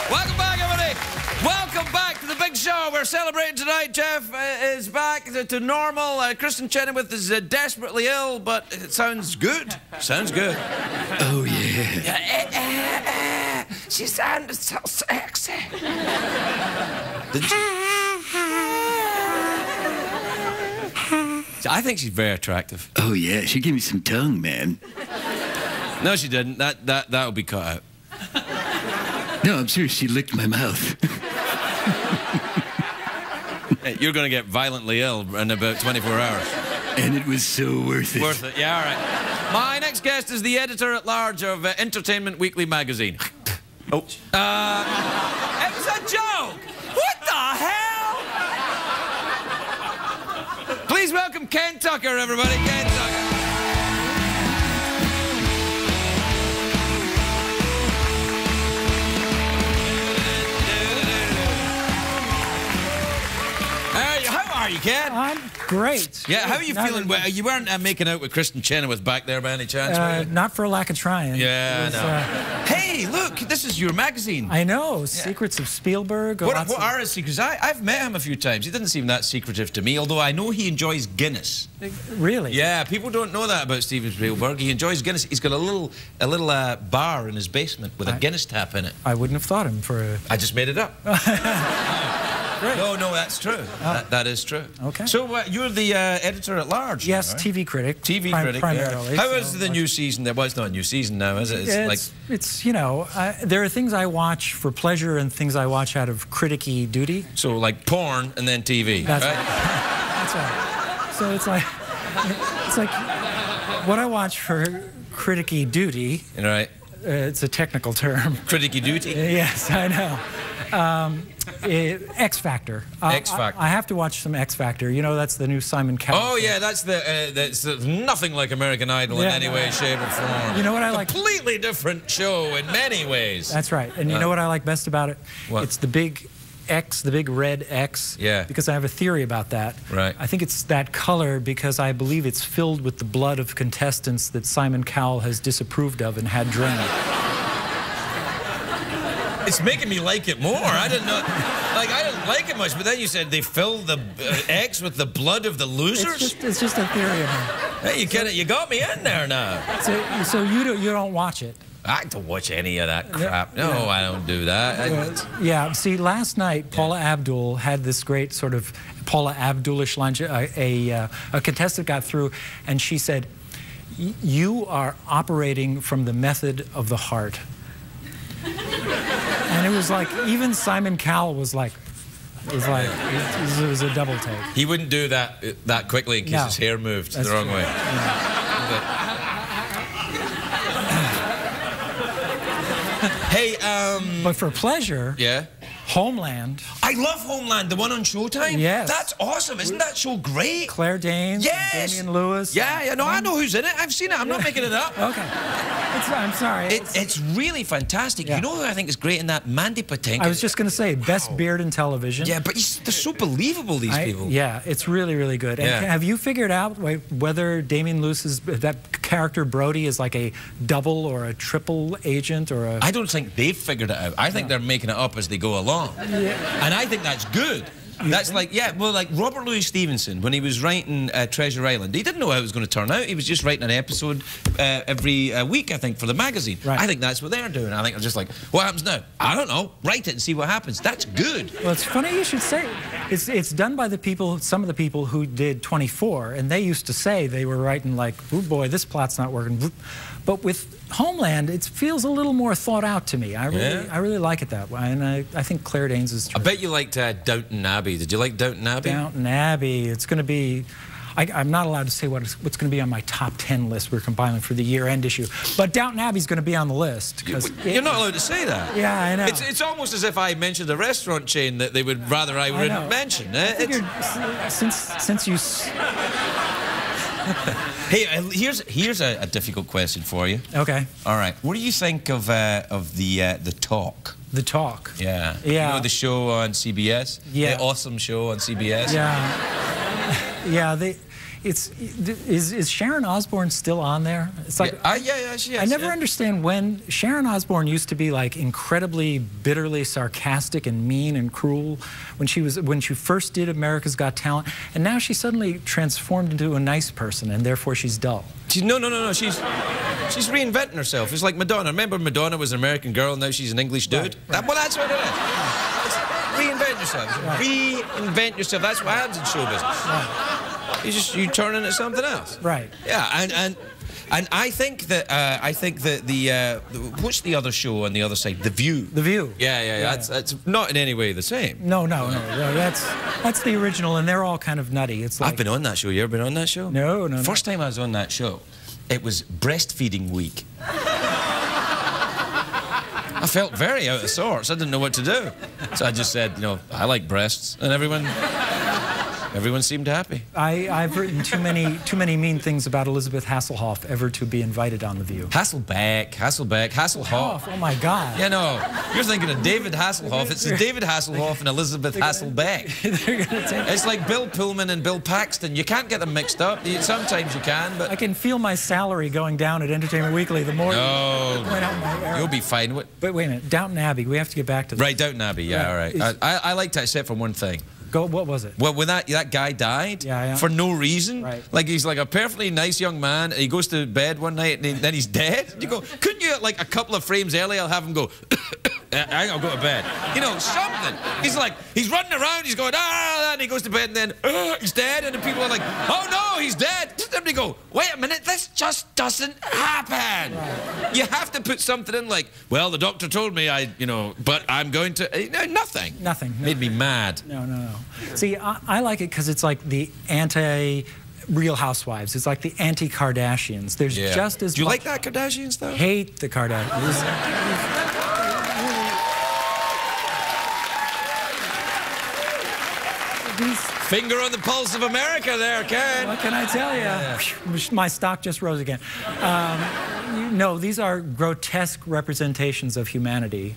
Welcome back, everybody. Welcome back to the big show. We're celebrating tonight. Jeff is back to normal. Kristen Chenoweth is desperately ill, but it sounds good. Sounds good. Oh, yeah. She sounded so sexy. Didn't she? I think she's very attractive. Oh, yeah. She gave me some tongue, man. No, she didn't. That'll be cut out. No, I'm serious. She licked my mouth. Hey, you're going to get violently ill in about 24 hours. And it was so worth it. Worth it, yeah, all right. My next guest is the editor-at-large of Entertainment Weekly magazine. Oh. It was a joke! What the hell? Please welcome Ken Tucker, everybody. Ken Tucker. How are you, Ken? I'm great. Yeah, how are you feeling? Well, you weren't making out with Kristen Chenoweth back there by any chance, were you? Not for a lack of trying. Yeah, I know. Hey, look, this is your magazine. I know. Secrets of Spielberg. What are his secrets? I've met him a few times. He didn't seem that secretive to me, although I know he enjoys Guinness. Really? Yeah, people don't know that about Steven Spielberg. He enjoys Guinness. He's got a little bar in his basement with a Guinness tap in it. I wouldn't have thought him for a... I just made it up. No, that's true. That is true. Okay. So you're the editor-at-large. Yes, right? TV critic. TV critic, primarily. Yeah. How is the new season? Well, it's not a new season now, is it? It's you know, there are things I watch for pleasure and things I watch out of critic-y duty. So like porn and then TV, That's right? That's right. So it's like what I watch for critic-y duty. Right. It's a technical term. Critic-y duty? Yes, I know. X Factor. X Factor. I have to watch some X Factor. You know, that's the new Simon Cowell. Oh yeah, that's nothing like American Idol in any way, shape, or form. You know what I like? Completely different show in many ways. That's right. And you know what I like best about it? What? It's the big X, the big red X. Yeah. Because I have a theory about that. Right. I think it's that color because I believe it's filled with the blood of contestants that Simon Cowell has disapproved of and had drained. It's making me like it more. I didn't know. Like, I didn't like it much, but then you said they filled the X with the blood of the losers? It's just a theory of mine. Hey, you got me in there now. So you don't watch it? I don't watch any of that crap. No, I don't do that. Yeah, see, last night, Paula Abdul had this great sort of Paula Abdulish line. A contestant got through, and she said, "You are operating from the method of the heart." And it was like, even Simon Cowell was like, it was a double take. He wouldn't do that quickly in case his hair moved the wrong way. Hey, but for pleasure, Homeland. I love Homeland, the one on Showtime. Yes. That's awesome. Isn't that show great? Claire Danes, yes. Damian Lewis. Yeah, no, I know who's in it. I've seen it. I'm not making it up. Okay. I'm sorry. It's really fantastic. Yeah. You know who I think is great in that? Mandy Patinkin. I was just going to say, best beard in television. Yeah, but they're so believable, these people. Yeah, it's really, really good. And have you figured out whether Damian Lewis's, that character Brody is like a double or a triple agent or a... I don't think they've figured it out. I think they're making it up as they go along. Yeah. And I think that's good. That's like, like Robert Louis Stevenson, when he was writing Treasure Island, he didn't know how it was going to turn out. He was just writing an episode every week, I think, for the magazine. Right. I think that's what they're doing. I think they're just like, what happens now? I don't know. Write it and see what happens. That's good. Well, it's funny you should say it. It's done by the people, some of the people who did 24, and they used to say they were writing like, oh boy, this plot's not working. But with Homeland, it feels a little more thought out to me. I really like it that way, and I think Claire Danes is true. I bet you liked Downton Abbey. Did you like Downton Abbey? Downton Abbey. It's going to be... I'm not allowed to say what's going to be on my top 10 list we're compiling for the year-end issue, but Downton Abbey's going to be on the list. You're not allowed to say that. Yeah, I know. It's almost as if I mentioned a restaurant chain that they would rather I wouldn't mention. Since you... Hey, here's a difficult question for you. Okay. All right. What do you think of the Talk? The Talk. Yeah. Yeah. You know the show on CBS? Yeah. The awesome show on CBS? Yeah. Yeah. is Sharon Osbourne still on there? It's like yeah, she is. I never understand when Sharon Osbourne used to be like incredibly bitterly sarcastic and mean and cruel when she first did America's Got Talent, and now she suddenly transformed into a nice person, and therefore she's dull. No. She's reinventing herself. It's like Madonna. Remember Madonna was an American girl, and now she's an English dude? Right. Well, that's what it is. Reinvent yourself. Right. Reinvent yourself. That's what happens in show business. Right. You turn into something else. Right. Yeah, and I think that the what's the other show on the other side? The View. The View. Yeah. That's not in any way the same. No. That's the original, and they're all kind of nutty. It's like I've been on that show. You ever been on that show? No. First time I was on that show, it was breastfeeding week. I felt very out of sorts. I didn't know what to do. So I just said, I like breasts. And everyone seemed happy. I've written too many mean things about Elizabeth Hasselhoff ever to be invited on The View. Hasselhoff. Oh my God. You're thinking of David Hasselhoff. It's David Hasselhoff and Elizabeth Hasselbeck. It's like Bill Pullman and Bill Paxton. You can't get them mixed up. Sometimes you can, but... I can feel my salary going down at Entertainment Weekly the more... No, you'll be fine. But wait a minute, Downton Abbey, we have to get back to that. Right, Downton Abbey, yeah, all right. I liked that except for one thing. What was it? Well, when that guy died for no reason, like he's like a perfectly nice young man, and he goes to bed one night and then he's dead. You go, couldn't you like a couple of frames earlier have him go, I'll go to bed. Something. He's running around, he's going, and he goes to bed and then, he's dead, and the people are like, oh no, he's dead. And they go, wait a minute, this just doesn't happen. Right. You have to put something in like, well, the doctor told me but I'm going to, nothing. Nothing. Made me mad. No. See, I like it because it's like the anti-Real Housewives. It's like the anti-Kardashians. There's just as Do you like that Kardashian stuff? Hate the Kardashians. Finger on the pulse of America there, Ken. What can I tell you? Yeah. My stock just rose again. No, these are grotesque representations of humanity.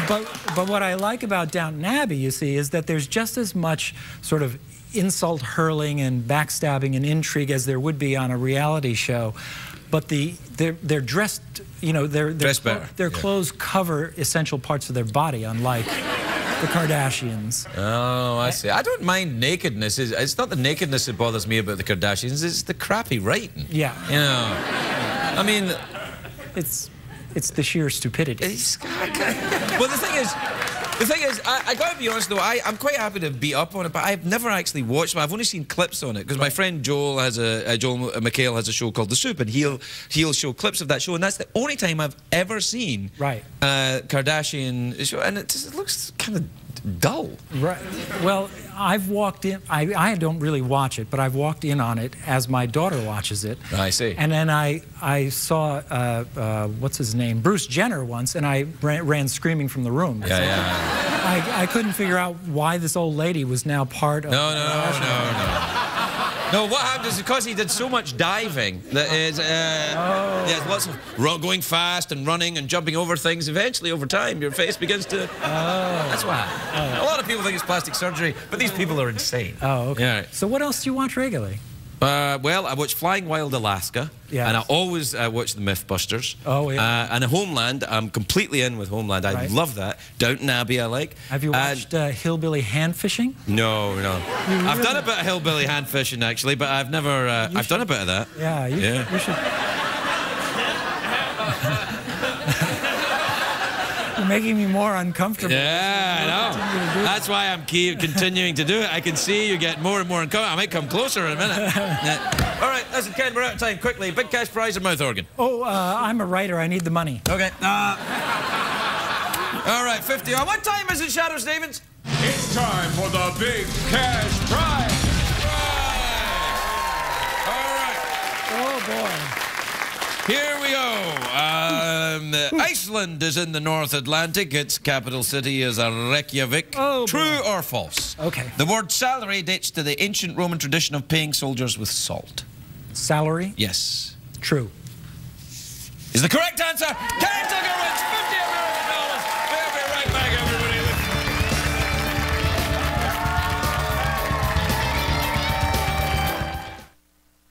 But what I like about Downton Abbey, you see, is that there's just as much sort of insult hurling and backstabbing and intrigue as there would be on a reality show. But they're dressed, their clothes cover essential parts of their body, unlike the Kardashians. Oh, I see. I don't mind nakedness. It's not the nakedness that bothers me about the Kardashians. It's the crappy writing. Yeah. I mean, it's the sheer stupidity. Well, the thing is, I gotta be honest though, I'm quite happy to be up on it, but I've never actually watched it. I've only seen clips on it because my friend Joel McHale has a show called The Soup, and he'll show clips of that show, and that's the only time I've ever seen Kardashian show, and it looks kind of dull. Right. Well, I've walked in. I don't really watch it, but I've walked in on it as my daughter watches it. I see. And then I saw what's his name, Bruce Jenner once, and I ran screaming from the room. I couldn't figure out why this old lady was now part of. No, what happened is because he did so much diving that is, lots of going fast and running and jumping over things. Eventually, over time, your face begins to. That's what happened. A lot of people think it's plastic surgery, but these people are insane. Oh, okay. Yeah. So what else do you watch regularly? Well, I watch Flying Wild Alaska, and I always watch the Mythbusters. Oh, yeah. And Homeland, I'm completely in with Homeland. I love that. Downton Abbey, I like. Have you watched Hillbilly Hand Fishing? No. I've done a bit of Hillbilly Hand Fishing, actually, but I've never... I've done a bit of that. Yeah, you should... You're making me more uncomfortable. Yeah, I know. That's why I'm continuing to do it. I can see you get more and more uncomfortable. I might come closer in a minute. All right, listen, Ken, we're out of time. Quickly, big cash prize or mouth organ? Oh, I'm a writer. I need the money. Okay. All right, 50. What time is it, Shadow Stevens? It's time for the big cash prize. All right. Oh, boy. Here we go. Iceland is in the North Atlantic. Its capital city is Reykjavik. Oh, True or false? Okay. The word salary dates to the ancient Roman tradition of paying soldiers with salt. Salary? Yes. True. Is the correct answer. Ken Tucker wins